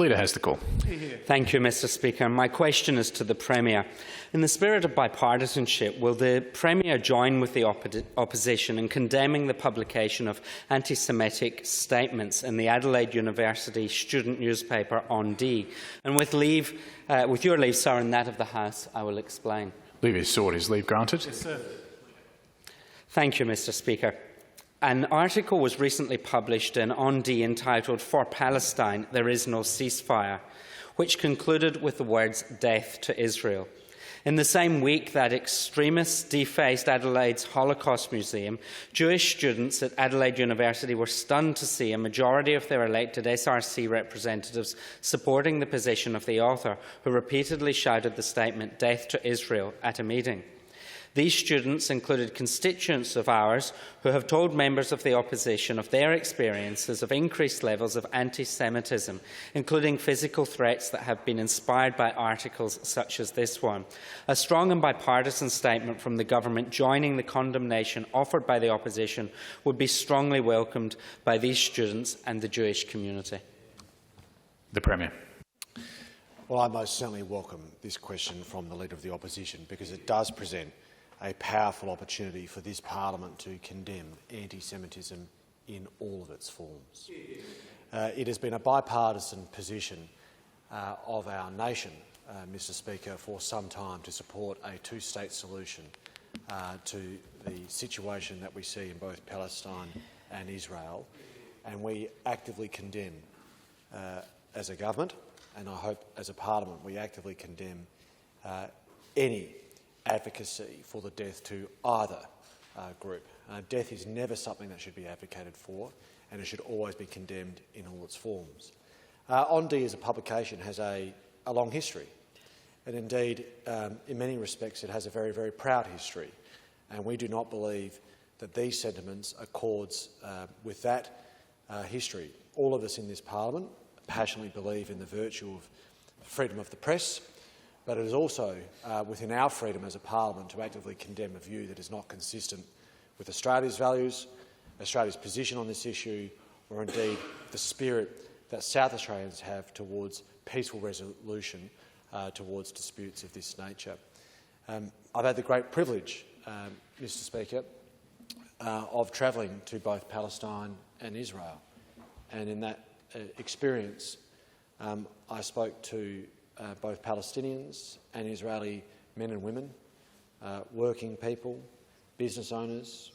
Leader has the call. Thank you, Mr Speaker. My question is to the Premier. In the spirit of bipartisanship, will the Premier join with the opposition in condemning the publication of anti-Semitic statements in the Adelaide University student newspaper Antisemitism? And with your leave, sir, and that of the House, I will explain. Leave is sought. Is leave granted? Yes, sir. Thank you, Mr Speaker. An article was recently published in Antisemitism entitled "For Palestine, There Is No Ceasefire," which concluded with the words "Death to Israel." In the same week that extremists defaced Adelaide's Holocaust Museum, Jewish students at Adelaide University were stunned to see a majority of their elected SRC representatives supporting the position of the author, who repeatedly shouted the statement "Death to Israel" at a meeting. These students included constituents of ours who have told members of the opposition of their experiences of increased levels of anti-Semitism, including physical threats that have been inspired by articles such as this one. A strong and bipartisan statement from the government joining the condemnation offered by the opposition would be strongly welcomed by these students and the Jewish community. The Premier. Well, I most certainly welcome this question from the Leader of the Opposition, because it does present a powerful opportunity for this parliament to condemn anti-Semitism in all of its forms. It has been a bipartisan position of our nation, Mr Speaker, for some time to support a two-state solution to the situation that we see in both Palestine and Israel, and we actively condemn, as a government, and I hope as a parliament, we actively condemn any advocacy for the death to either group. Death is never something that should be advocated for, and it should always be condemned in all its forms. Antisemitism as a publication has a long history, and indeed, in many respects, it has a very, very proud history, and we do not believe that these sentiments accords with that history. All of us in this parliament passionately believe in the virtue of freedom of the press, but it is also within our freedom as a parliament to actively condemn a view that is not consistent with Australia's values, Australia's position on this issue, or indeed the spirit that South Australians have towards peaceful resolution towards disputes of this nature. I've had the great privilege, Mr Speaker, of travelling to both Palestine and Israel, and in that experience I spoke to both Palestinians and Israeli men and women, working people, business owners,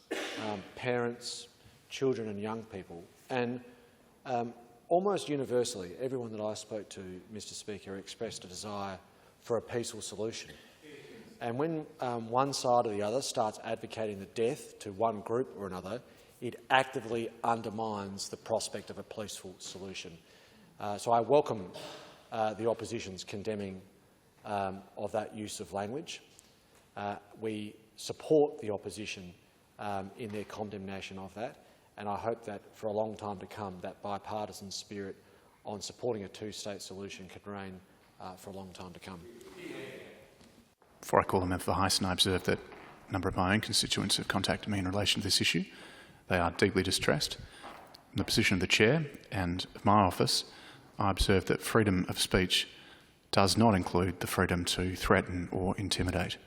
parents, children and young people. And almost universally, everyone that I spoke to, Mr Speaker, expressed a desire for a peaceful solution. And when one side or the other starts advocating the death to one group or another, it actively undermines the prospect of a peaceful solution. So I welcome the opposition's condemning of that use of language. We support the opposition in their condemnation of that, and I hope that for a long time to come that bipartisan spirit on supporting a two-state solution can reign for a long time to come. Before I call the member for Heysen, I observe that a number of my own constituents have contacted me in relation to this issue. They are deeply distressed. In the position of the Chair and of my office, I observe that freedom of speech does not include the freedom to threaten or intimidate.